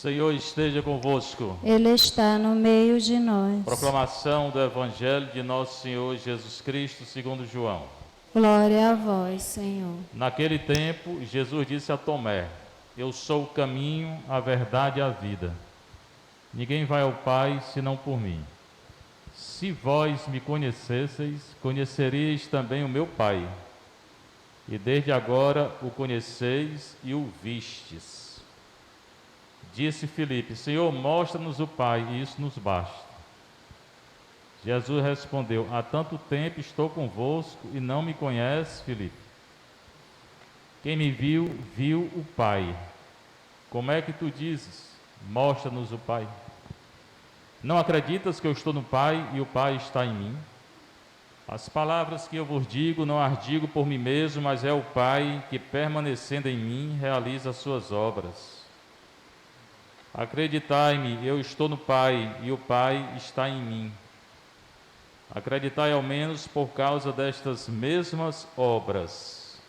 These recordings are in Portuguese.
Senhor esteja convosco. Ele está no meio de nós. Proclamação do Evangelho de Nosso Senhor Jesus Cristo segundo João. Glória a vós, Senhor. Naquele tempo, Jesus disse a Tomé: Eu sou o caminho, a verdade e a vida. Ninguém vai ao Pai senão por mim. Se vós me conhecesseis, conheceríeis também o meu Pai. E desde agora o conheceis e o vistes. Disse Filipe: Senhor, mostra-nos o Pai, e isso nos basta. Jesus respondeu: Há tanto tempo estou convosco e não me conhece, Filipe. Quem me viu, viu o Pai. Como é que tu dizes: mostra-nos o Pai? Não acreditas que eu estou no Pai e o Pai está em mim? As palavras que eu vos digo, não as digo por mim mesmo, mas é o Pai que, permanecendo em mim, realiza as suas obras. Acreditai-me, eu estou no Pai e o Pai está em mim. Acreditai ao menos por causa destas mesmas obras.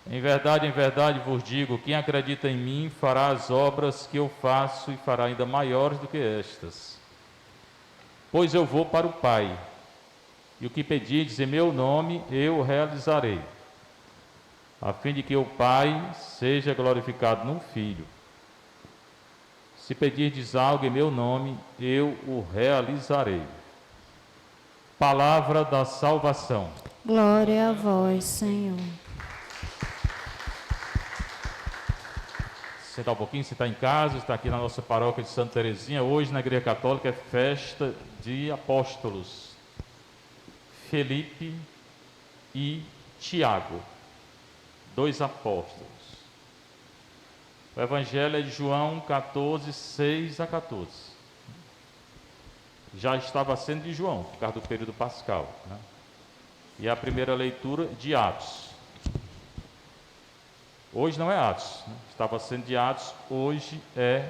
Em verdade vos digo, quem acredita em mim fará as obras que eu faço e fará ainda maiores do que estas. Pois eu vou para o Pai, e o que pedirdes em meu nome eu realizarei, a fim de que o Pai seja glorificado no Filho. Se pedirdes algo em meu nome, eu o realizarei. Palavra da salvação. Glória a vós, Senhor. Sentar um pouquinho, você está em casa, está aqui na nossa paróquia de Santa Teresinha. Hoje na Igreja Católica é festa de apóstolos. Felipe e Tiago, 2 apóstolos. O Evangelho é de João 14, 6 a 14. Já estava sendo de João, por causa do período pascal, né? E a primeira leitura de Atos. Hoje não é Atos, né? Estava sendo de Atos, hoje é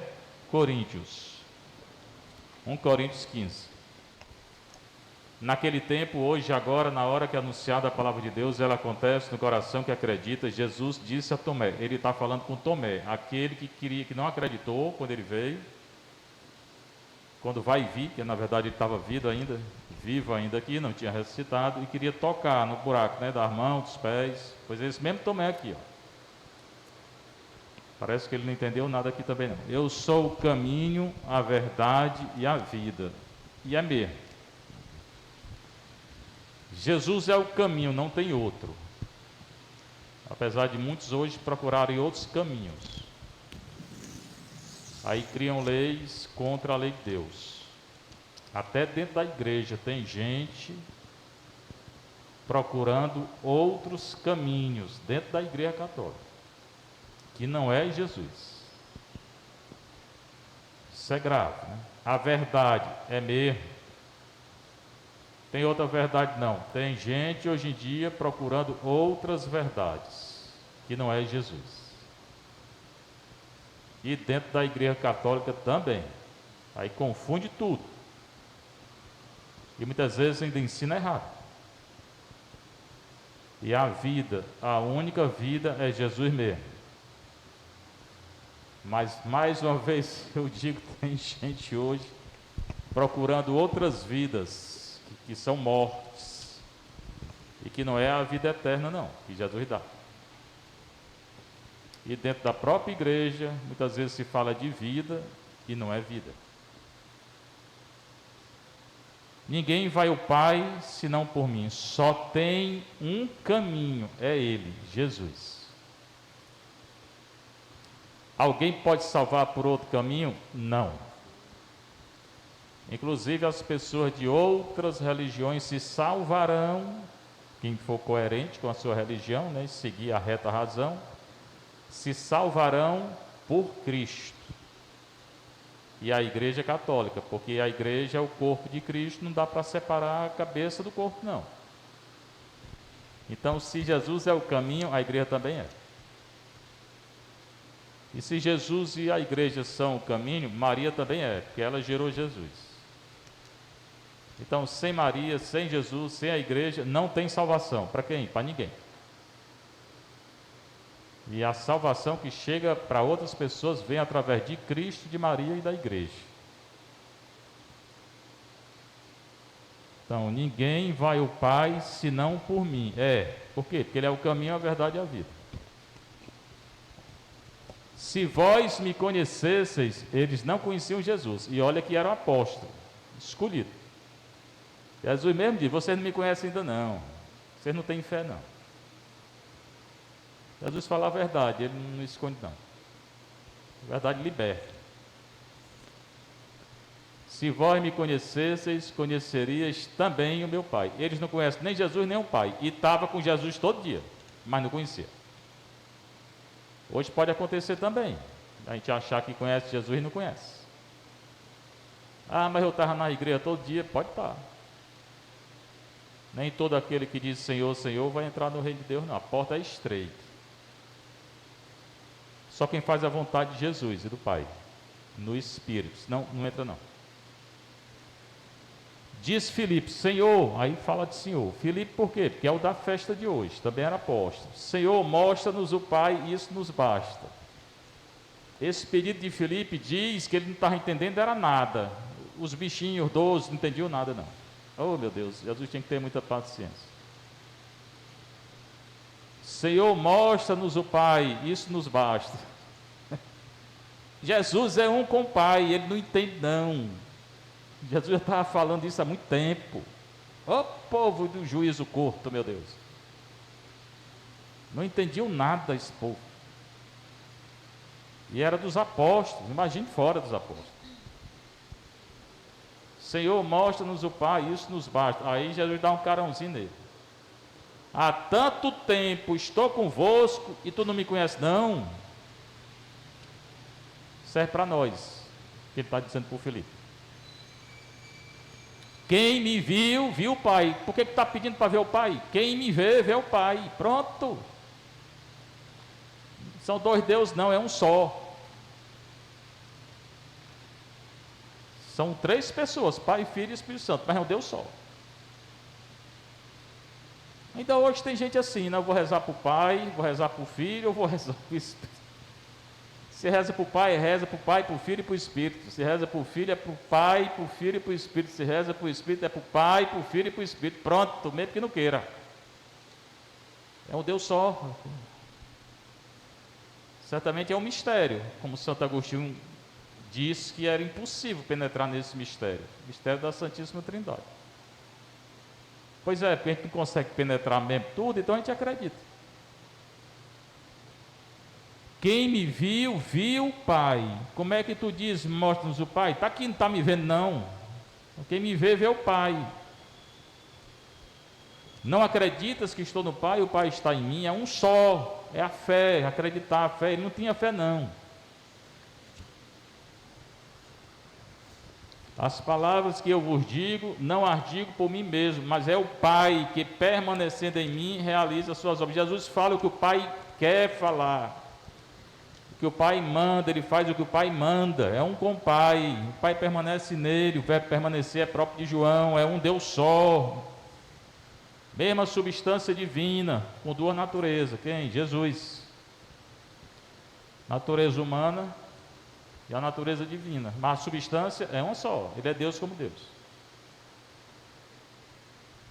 Coríntios. 1 Coríntios 15. Naquele tempo, hoje, agora, na hora que é anunciada a palavra de Deus, ela acontece no coração que acredita. Jesus disse a Tomé, ele está falando com Tomé, aquele que não acreditou quando ele veio, quando vai vir, que na verdade ele estava vivo ainda aqui, não tinha ressuscitado, e queria tocar no buraco, né, das mãos, dos pés. Pois esse mesmo Tomé aqui, ó. Parece que ele não entendeu nada aqui também não. Eu sou o caminho, a verdade e a vida. E é mesmo. Jesus é o caminho, não tem outro. Apesar de muitos hoje procurarem outros caminhos. Aí criam leis contra a lei de Deus. Até dentro da igreja tem gente procurando outros caminhos dentro da igreja católica, que não é Jesus. Isso é grave, né? A verdade é mesmo. Tem outra verdade? Não. Tem gente hoje em dia procurando outras verdades, que não é Jesus. E dentro da igreja católica também. Aí confunde tudo. E muitas vezes ainda ensina errado. E a vida, a única vida é Jesus mesmo. Mas mais uma vez eu digo, tem gente hoje procurando outras vidas que são mortes e que não é a vida eterna não, que Jesus dá. E dentro da própria igreja, muitas vezes se fala de vida e não é vida. Ninguém vai ao Pai senão por mim. Só tem um caminho, é Ele, Jesus. Alguém pode salvar por outro caminho? Não. Inclusive as pessoas de outras religiões se salvarão, quem for coerente com a sua religião, né, e seguir a reta razão, se salvarão por Cristo. E a igreja é católica, porque a igreja é o corpo de Cristo, não dá para separar a cabeça do corpo não. Então se Jesus é o caminho, a igreja também é. E se Jesus e a igreja são o caminho, Maria também é, porque ela gerou Jesus. Então, sem Maria, sem Jesus, sem a igreja, não tem salvação. Para quem? Para ninguém. E a salvação que chega para outras pessoas vem através de Cristo, de Maria e da igreja. Então, ninguém vai ao Pai senão por mim. Por quê? Porque Ele é o caminho, a verdade e a vida. Se vós me conhecesseis, eles não conheciam Jesus. E olha que era um apóstolo, escolhido. Jesus mesmo diz, vocês não me conhecem ainda não. Vocês não têm fé não. Jesus fala a verdade, Ele não esconde não. A verdade liberta. Se vós me conhecesseis, conhecerias também o meu Pai. Eles não conhecem nem Jesus nem o Pai. E estava com Jesus todo dia, mas não conhecia. Hoje pode acontecer também. A gente achar que conhece Jesus e não conhece. Mas eu estava na igreja todo dia. Pode estar. Nem todo aquele que diz Senhor, Senhor vai entrar no reino de Deus, não. A porta é estreita. Só quem faz a vontade de Jesus e do Pai. No Espírito. Senão não entra não. Diz Filipe, Senhor, aí fala de Senhor. Filipe por quê? Porque é o da festa de hoje, também era apóstolo. Senhor, mostra-nos o Pai, isso nos basta. Esse pedido de Filipe diz que ele não estava entendendo, era nada. Os bichinhos, 12, não entendiam nada não. Oh meu Deus, Jesus tinha que ter muita paciência. Senhor, mostra-nos o Pai, isso nos basta. Jesus é um com o Pai, ele não entende não. Jesus já estava falando isso há muito tempo. Ó povo do juízo curto, meu Deus. Não entendiam nada esse povo. E era dos apóstolos, imagine fora dos apóstolos. Senhor, mostra-nos o Pai, isso nos basta. Aí Jesus dá um carãozinho nele. Há tanto tempo estou convosco e tu não me conheces, não. Serve para nós, que ele está dizendo para o Filipe. Quem me viu, viu o Pai. Por que está pedindo para ver o Pai? Quem me vê, vê o Pai. Pronto. São dois deuses, não, é um só. São três pessoas, Pai, Filho e Espírito Santo, mas é um Deus só. Ainda hoje tem gente assim, né? Eu vou rezar para o Pai, vou rezar para o Filho, eu vou rezar para o Espírito. Se reza para o Pai, reza para o Pai, para o Filho e para o Espírito. Se reza para o Filho, é para o Pai, para o Filho e para o Espírito. Se reza para o Espírito, é para o Pai, para o Filho e para o Espírito. Pronto, mesmo que não queira. É um Deus só. Certamente é um mistério, como Santo Agostinho disse que era impossível penetrar nesse mistério. Mistério da Santíssima Trindade. Pois é, porque a gente não consegue penetrar mesmo tudo, então a gente acredita. Quem me viu, viu o Pai. Como é que tu diz, mostra-nos o Pai? Está aqui, não está me vendo não. Quem me vê, vê o Pai. Não acreditas que estou no Pai, o Pai está em mim, é um só. É a fé, acreditar, a fé. Ele não tinha fé não. As palavras que eu vos digo, não as digo por mim mesmo, mas é o Pai que permanecendo em mim, realiza as suas obras. Jesus fala o que o Pai quer falar. O que o Pai manda, Ele faz o que o Pai manda, é um com o Pai, o Pai permanece nele, o verbo permanecer é próprio de João, é um Deus só, mesma substância divina, com duas naturezas, quem? Jesus, natureza humana e a natureza divina, mas a substância é uma só, Ele é Deus como Deus.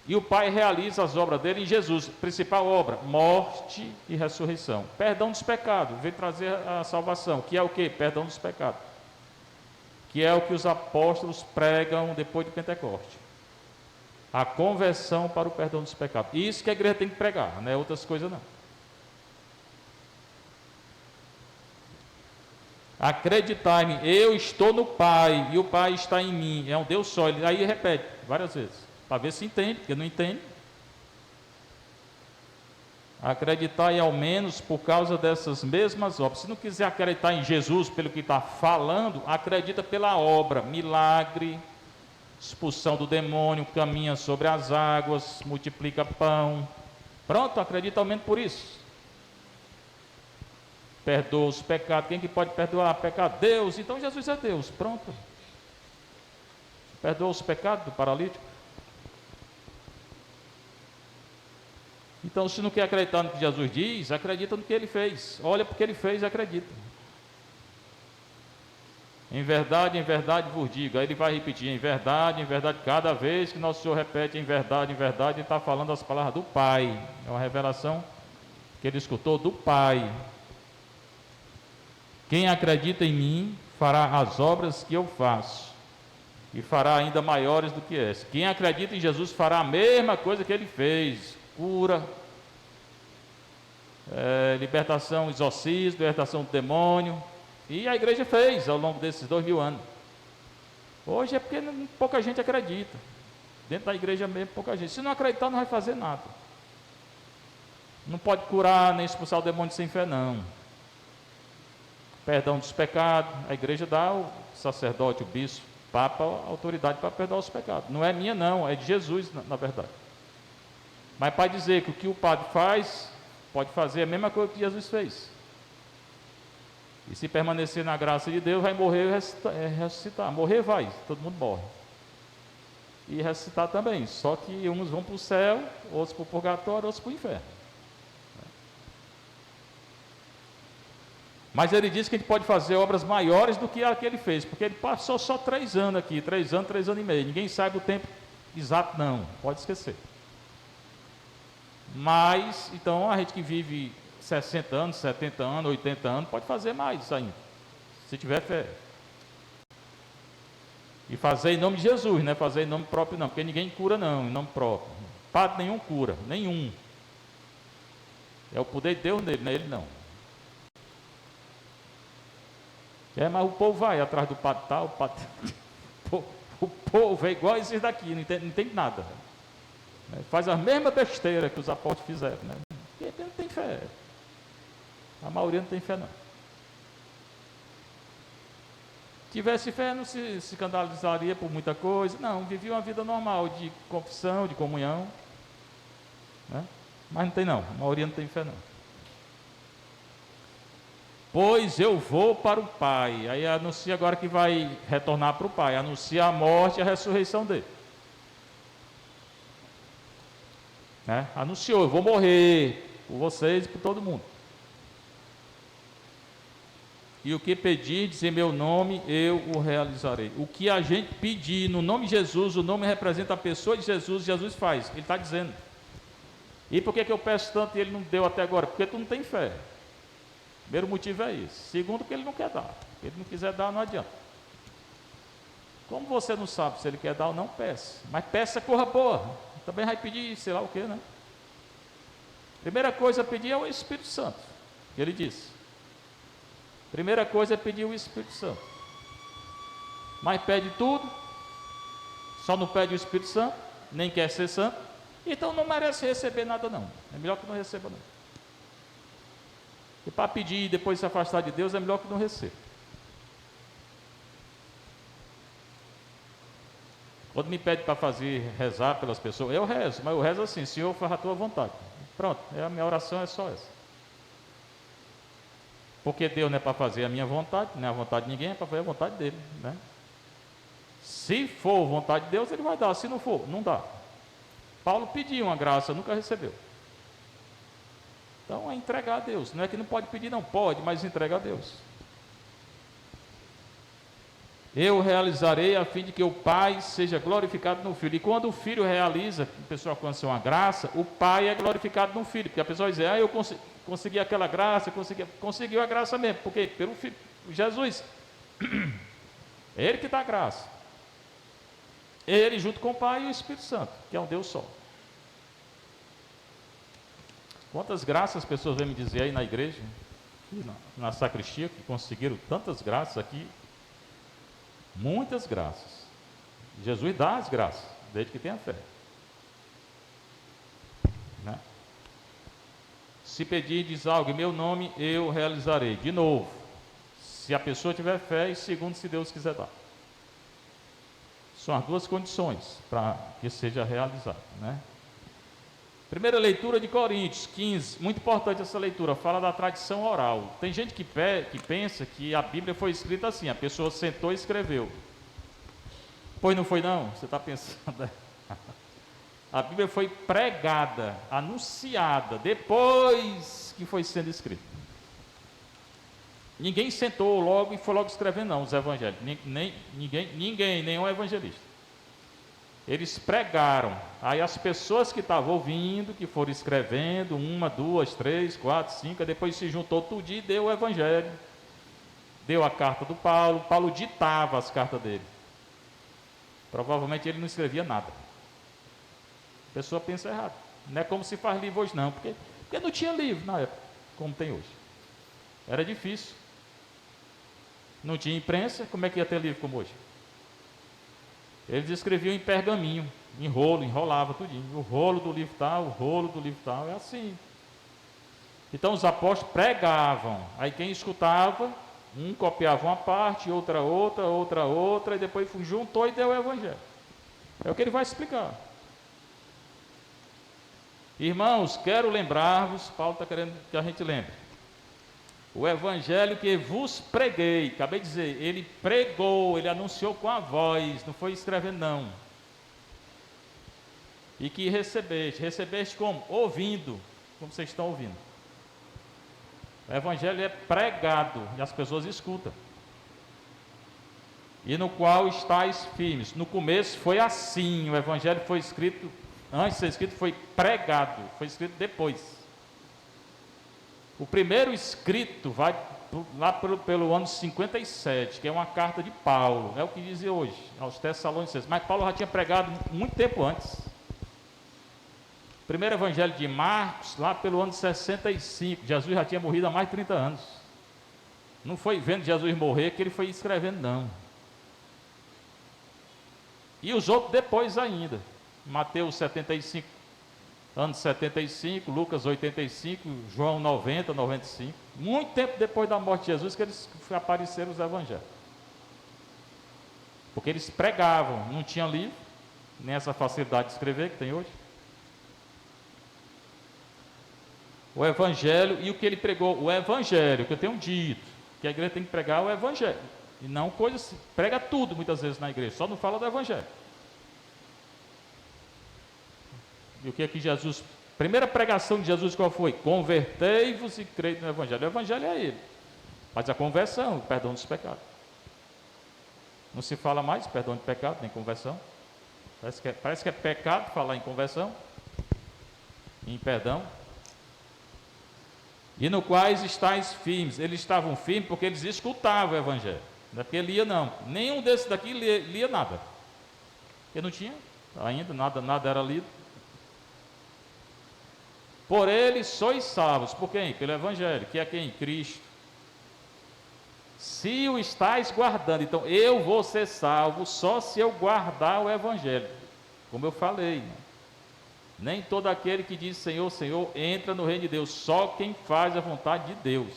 E o Pai realiza as obras dele em Jesus. Principal obra, morte e ressurreição. Perdão dos pecados, veio trazer a salvação. Que é o quê? Perdão dos pecados. Que é o que os apóstolos pregam depois de Pentecostes. A conversão para o perdão dos pecados. Isso que a igreja tem que pregar, não é outras coisas não. Acreditai-me, eu estou no Pai e o Pai está em mim. É um Deus só. Ele aí repete várias vezes. Para ver se entende, porque não entende. Acreditar ao menos por causa dessas mesmas obras. Se não quiser acreditar em Jesus pelo que está falando, acredita pela obra, milagre, expulsão do demônio, caminha sobre as águas, multiplica pão. Pronto, acredita ao menos por isso. Perdoa os pecados. Quem que pode perdoar pecado? Deus. Então Jesus é Deus. Pronto. Perdoa os pecados do paralítico. Então, se não quer acreditar no que Jesus diz, acredita no que ele fez. Olha porque ele fez e acredita. Em verdade vos digo. Aí ele vai repetir, em verdade, cada vez que nosso Senhor repete em verdade, ele está falando as palavras do Pai. É uma revelação que ele escutou do Pai. Quem acredita em mim fará as obras que eu faço, e fará ainda maiores do que essa. Quem acredita em Jesus fará a mesma coisa que ele fez: cura, libertação, exorcismo, libertação do demônio. E a igreja fez ao longo desses 2000 anos. Hoje é porque pouca gente acredita. Dentro da igreja mesmo, pouca gente. Se não acreditar, não vai fazer nada. Não pode curar nem expulsar o demônio sem fé, não. Perdão dos pecados, a igreja dá ao sacerdote, o bispo, o papa, a autoridade para perdoar os pecados. Não é minha, não, é de Jesus, na verdade. Mas para dizer que o que o padre faz, pode fazer a mesma coisa que Jesus fez. E se permanecer na graça de Deus, vai morrer e ressuscitar. Morrer vai, todo mundo morre. E ressuscitar também, só que uns vão para o céu, outros para o purgatório, outros para o inferno. Mas ele disse que a gente pode fazer obras maiores do que a que ele fez, porque ele passou só 3 anos aqui, 3 anos e meio. Ninguém sabe o tempo exato, não, pode esquecer. Mas, então, a gente que vive 60 anos, 70 anos, 80 anos, pode fazer mais ainda, se tiver fé. E fazer em nome de Jesus, não é fazer em nome próprio não, porque ninguém cura não, em nome próprio. Padre nenhum cura, nenhum. É o poder de Deus nele, não é ele não. Mas o povo vai atrás do padre tal, o povo é igual a esses daqui, não entende nada. Faz a mesma besteira que os apóstolos fizeram, né? Porque não tem fé. A maioria não tem fé, não. Tivesse fé, não se escandalizaria por muita coisa. Não, vivia uma vida normal de confissão, de comunhão, né? Mas não tem não, a maioria não tem fé, não. Pois eu vou para o Pai. Aí anuncia agora que vai retornar para o Pai. Anuncia a morte e a ressurreição dele. Anunciou, eu vou morrer por vocês e por todo mundo. E o que pedirdes em meu nome, eu o realizarei. O que a gente pedir no nome de Jesus, o nome representa a pessoa de Jesus, Jesus faz. Ele está dizendo. E por que eu peço tanto e ele não deu até agora? Porque tu não tem fé. Primeiro motivo é esse. Segundo, porque ele não quer dar. Se ele não quiser dar, não adianta. Como você não sabe se ele quer dar ou não, peça. Mas peça corra boa. Também vai pedir sei lá o que, né? Primeira coisa a pedir é o Espírito Santo. Ele disse. Primeira coisa é pedir o Espírito Santo. Mas pede tudo, só não pede o Espírito Santo, nem quer ser santo, então não merece receber nada não. É melhor que não receba não. E para pedir e depois se afastar de Deus, é melhor que não receba. Quando me pede para rezar pelas pessoas, eu rezo, mas eu rezo assim: Senhor, faz a tua vontade. Pronto, a minha oração é só essa. Porque Deus não é para fazer a minha vontade, não é a vontade de ninguém, é para fazer a vontade dele, né? Se for vontade de Deus, ele vai dar. Se não for, não dá. Paulo pediu uma graça, nunca recebeu. Então é entregar a Deus. Não é que não pode pedir, não pode, mas entrega a Deus. Eu realizarei a fim de que o Pai seja glorificado no Filho. E quando o Filho realiza, a pessoa alcança uma graça, o Pai é glorificado no Filho. Porque a pessoa diz, eu consegui aquela graça, conseguiu a graça mesmo. Porque pelo Filho, Jesus, é Ele que dá a graça. Ele junto com o Pai e o Espírito Santo, que é um Deus só. Quantas graças as pessoas vêm me dizer aí na igreja, na sacristia, que conseguiram tantas graças aqui. Muitas graças. Jesus dá as graças, desde que tenha fé. Né? Se pedirdes algo em meu nome, eu realizarei. De novo, se a pessoa tiver fé e segundo, se Deus quiser dar. São as duas condições para que seja realizado, né? Primeira leitura de Coríntios 15, muito importante essa leitura, fala da tradição oral. Tem gente que pensa que a Bíblia foi escrita assim, a pessoa sentou e escreveu. Pois não foi não? Você está pensando? A Bíblia foi pregada, anunciada, depois que foi sendo escrita. Ninguém sentou logo e foi logo escrevendo, não, os evangelhos. Ninguém, nenhum evangelista. Eles pregaram. Aí as pessoas que estavam ouvindo, que foram escrevendo, 1, 2, 3, 4, 5, depois se juntou tudo e deu o evangelho. Deu a carta do Paulo. Paulo ditava as cartas dele. Provavelmente ele não escrevia nada. A pessoa pensa errado. Não é como se faz livro hoje, não. Porque não tinha livro na época, como tem hoje. Era difícil. Não tinha imprensa, como é que ia ter livro como hoje? Eles escreviam em pergaminho, em rolo, enrolava tudinho. O rolo do livro tal, o rolo do livro tal, é assim. Então os apóstolos pregavam. Aí quem escutava, um copiava uma parte, outra, e depois juntou e deu o evangelho. É o que ele vai explicar. Irmãos, quero lembrar-vos, Paulo está querendo que a gente lembre. O evangelho que vos preguei, acabei de dizer, ele pregou, ele anunciou com a voz, não foi escrevendo não. E que recebeste como? Ouvindo, como vocês estão ouvindo. O evangelho é pregado e as pessoas escutam. E no qual estáis firmes. No começo foi assim, o evangelho foi escrito, antes de ser escrito foi pregado, foi escrito depois. O primeiro escrito vai lá pelo ano 57, que é uma carta de Paulo, é o que diz hoje, aos Tessalonicenses. Mas Paulo já tinha pregado muito tempo antes. O primeiro evangelho de Marcos, lá pelo ano 65, Jesus já tinha morrido há mais de 30 anos. Não foi vendo Jesus morrer que ele foi escrevendo, não. E os outros depois ainda. Mateus 75, ano 75, Lucas 85, João 90, 95. Muito tempo depois da morte de Jesus que eles apareceram os evangelhos. Porque eles pregavam, não tinham livro, nem essa facilidade de escrever que tem hoje. O evangelho, e o que ele pregou? O evangelho, que eu tenho dito, que a igreja tem que pregar o evangelho. E não coisas, prega tudo muitas vezes na igreja, só não fala do evangelho. E o que é que Jesus, primeira pregação de Jesus qual foi? Convertei-vos e creio no evangelho. O evangelho é ele. Mas a conversão, o perdão dos pecados. Não se fala mais perdão de pecado, nem conversão. Parece que é pecado falar em conversão, em perdão. E no quais estáis firmes. Eles estavam firmes porque eles escutavam o evangelho. Não é porque lia não. Nenhum desses daqui lia nada. Porque não tinha ainda, nada era lido. Por ele sois salvos. Por quem? Pelo evangelho. Que é quem? Cristo. Se o estáis guardando. Então eu vou ser salvo só se eu guardar o evangelho. Como eu falei, né? Nem todo aquele que diz Senhor, Senhor, entra no reino de Deus. Só quem faz a vontade de Deus.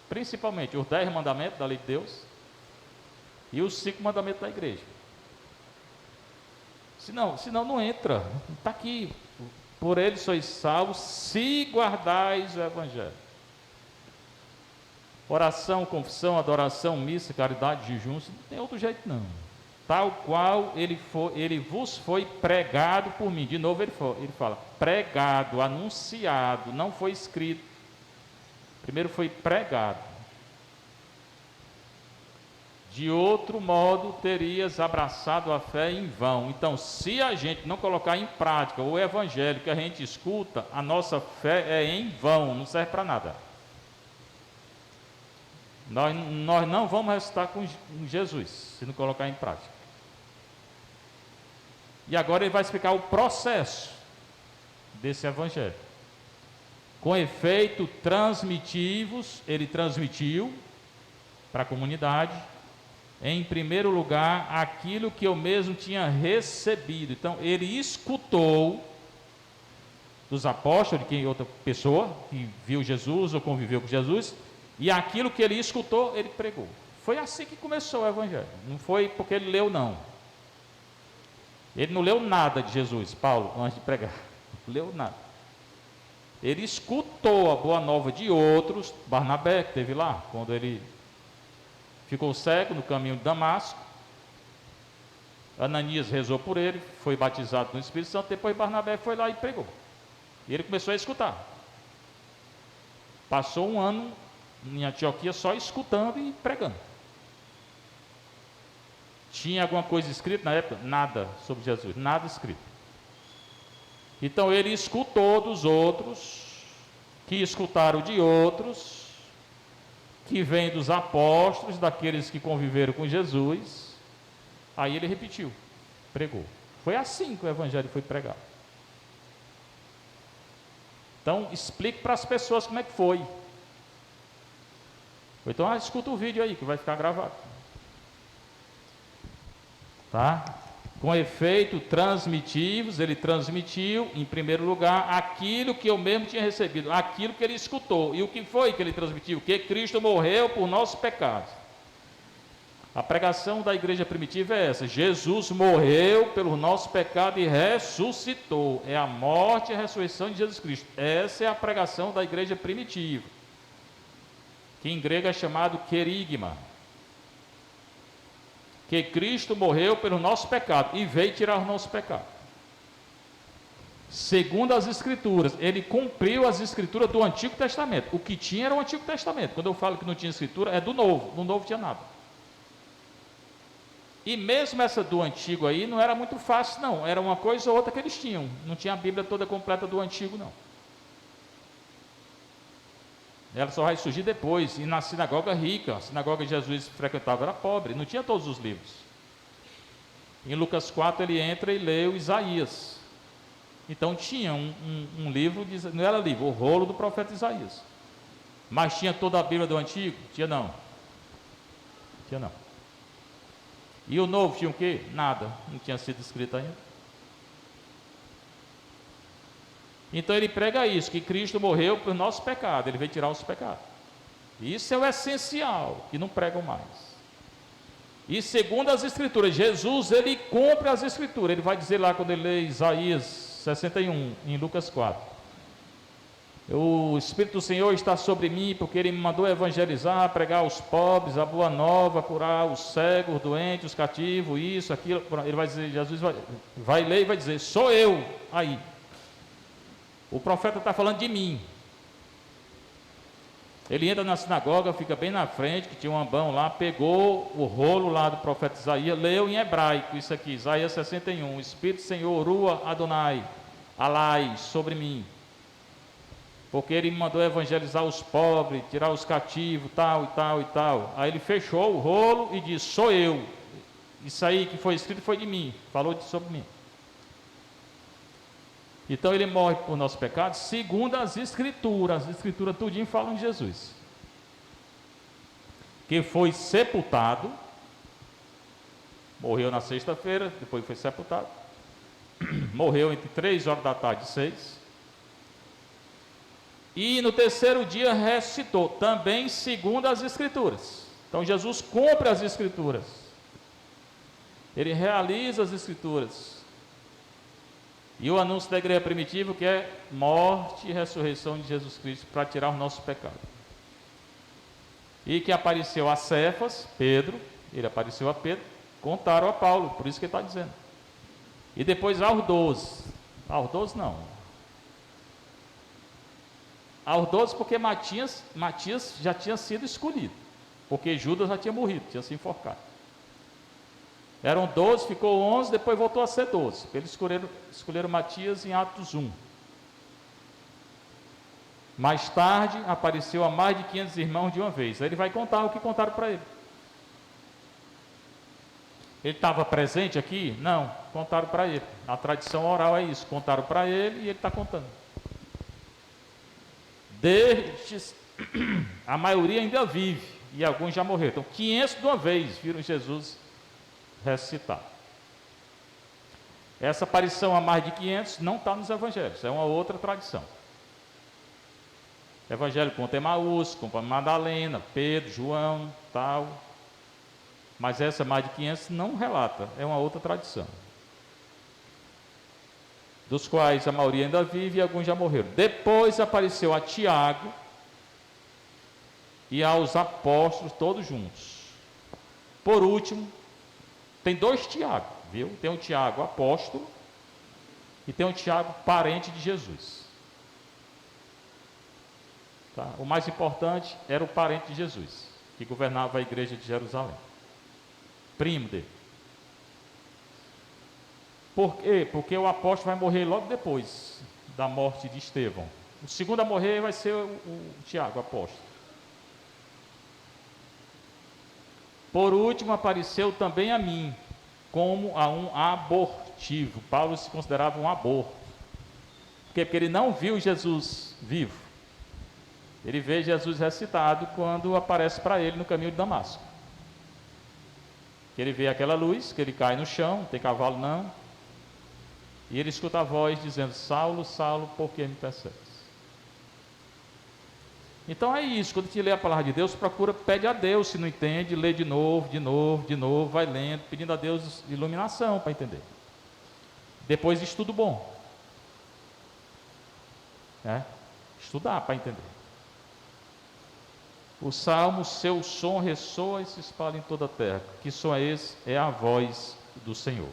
Principalmente os 10 mandamentos da lei de Deus e os 5 mandamentos da igreja. Senão não entra. Está aqui. Por ele sois salvos, se guardais o evangelho. Oração, confissão, adoração, missa, caridade, jejum, não tem outro jeito não. Tal qual ele vos foi pregado por mim. De novo ele fala, pregado, anunciado, não foi escrito. Primeiro foi pregado. De outro modo terias abraçado a fé em vão. Então, se a gente não colocar em prática o evangelho que a gente escuta, a nossa fé é em vão, não serve para nada. Nós não vamos ressuscitar com Jesus, se não colocar em prática. E agora ele vai explicar o processo desse evangelho. Com efeito transmitivos, ele transmitiu para a comunidade, em primeiro lugar, aquilo que eu mesmo tinha recebido. Então, ele escutou dos apóstolos, de quem outra pessoa que viu Jesus ou conviveu com Jesus, e aquilo que ele escutou, ele pregou. Foi assim que começou o evangelho. Não foi porque ele leu, não. Ele não leu nada de Jesus, Paulo, antes de pregar. Não leu nada. Ele escutou a boa nova de outros, Barnabé, que esteve lá, quando ele ficou cego no caminho de Damasco. Ananias rezou por ele, foi batizado no Espírito Santo, depois Barnabé foi lá e pregou. E ele começou a escutar. Passou um ano em Antioquia só escutando e pregando. Tinha alguma coisa escrita na época? Nada sobre Jesus, nada escrito. Então ele escutou dos outros, que escutaram de outros, que vem dos apóstolos, daqueles que conviveram com Jesus. Aí ele repetiu, pregou. Foi assim que o evangelho foi pregado. Então explique para as pessoas como é que foi. Ou então escuta o vídeo aí que vai ficar gravado. Tá? Com efeito transmitivos, ele transmitiu, em primeiro lugar, aquilo que eu mesmo tinha recebido, aquilo que ele escutou. E o que foi que ele transmitiu? Que Cristo morreu por nossos pecados. A pregação da igreja primitiva é essa: Jesus morreu pelo nosso pecado e ressuscitou. É a morte e a ressurreição de Jesus Cristo. Essa é a pregação da igreja primitiva, que em grego é chamado querigma. Que Cristo morreu pelo nosso pecado e veio tirar o nosso pecado. Segundo as Escrituras, ele cumpriu as Escrituras do Antigo Testamento. O que tinha era o Antigo Testamento. Quando eu falo que não tinha Escritura, é do Novo. No Novo tinha nada. E mesmo essa do Antigo aí não era muito fácil, não. Era uma coisa ou outra que eles tinham. Não tinha a Bíblia toda completa do Antigo, não. Ela só vai surgir depois. E na sinagoga rica, a sinagoga que Jesus frequentava era pobre, não tinha todos os livros. Em Lucas 4 ele entra e lê o Isaías. Então tinha um livro, não era livro, o rolo do profeta Isaías. Mas tinha toda a Bíblia do Antigo? Tinha não. Tinha não. E o Novo tinha o quê? Nada, não tinha sido escrito ainda. Então ele prega isso, que Cristo morreu por nosso pecado, ele veio tirar os pecados. Isso é o essencial, que não pregam mais. E segundo as Escrituras, Jesus, ele cumpre as Escrituras. Ele vai dizer lá, quando ele lê Isaías 61, em Lucas 4. O Espírito do Senhor está sobre mim, porque Ele me mandou evangelizar, pregar aos pobres, a boa nova, curar os cegos, os doentes, os cativos, isso, aquilo. Ele vai dizer, Jesus vai ler e vai dizer, sou eu, aí. O profeta está falando de mim. Ele entra na sinagoga, fica bem na frente, que tinha um ambão lá, pegou o rolo lá do profeta Isaías, leu em hebraico, isso aqui, Isaías 61, Espírito do Senhor, Rua Adonai, Alai, sobre mim. Porque ele me mandou evangelizar os pobres, tirar os cativos, tal e tal e tal. Aí ele fechou o rolo e disse, sou eu. Isso aí que foi escrito foi de mim, falou sobre mim. Então ele morre por nossos pecados, segundo as Escrituras. As Escrituras tudinho falam de Jesus. Que foi sepultado, morreu na sexta-feira, depois foi sepultado. Morreu entre 3 horas da tarde e 6. E no terceiro dia ressuscitou, também segundo as Escrituras. Então Jesus cumpre as Escrituras. Ele realiza as Escrituras. E o anúncio da igreja primitiva, que é morte e ressurreição de Jesus Cristo para tirar o nosso pecado. E que apareceu a Cefas, Pedro, ele apareceu a Pedro, contaram a Paulo, por isso que ele está dizendo. E depois aos 12. Aos 12 não. Aos 12 porque Matias já tinha sido escolhido. Porque Judas já tinha morrido, tinha se enforcado. Eram 12, ficou 11, depois voltou a ser 12. Eles escolheram Matias em Atos 1. Mais tarde, apareceu a mais de 500 irmãos de uma vez. Aí ele vai contar o que contaram para ele. Ele estava presente aqui? Não, contaram para ele. A tradição oral é isso, contaram para ele e ele está contando. Destes, a maioria ainda vive, e alguns já morreram. Então, 500 de uma vez viram Jesus ressuscitar. Essa aparição a mais de 500 não está nos evangelhos, é uma outra tradição. O evangelho conta Emaús, conta Madalena, Pedro, João, tal. Mas essa mais de 500 não relata, é uma outra tradição. Dos quais a maioria ainda vive e alguns já morreram. Depois apareceu a Tiago e aos apóstolos todos juntos. Por último, Tem dois Tiago, viu? Tem um Tiago apóstolo e tem um Tiago parente de Jesus. Tá? O mais importante era o parente de Jesus, que governava a igreja de Jerusalém. Primo dele. Por quê? Porque o apóstolo vai morrer logo depois da morte de Estevão. O segundo a morrer vai ser o Tiago, apóstolo. Por último, apareceu também a mim, como a um abortivo. Paulo se considerava um aborto. Por quê? Porque ele não viu Jesus vivo. Ele vê Jesus ressuscitado quando aparece para ele no caminho de Damasco. Ele vê aquela luz, que ele cai no chão, não tem cavalo não. E ele escuta a voz dizendo: Saulo, Saulo, por que me persegues? Então é isso, quando a gente lê a palavra de Deus, procura, pede a Deus, se não entende, lê de novo, vai lendo, pedindo a Deus iluminação para entender. Depois estudo bom. Estudar para entender. O salmo, seu som ressoa e se espalha em toda a terra. Que som é esse? É a voz do Senhor.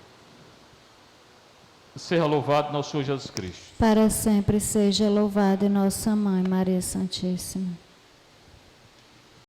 Seja louvado nosso Senhor Jesus Cristo. Para sempre seja louvada nossa Mãe, Maria Santíssima.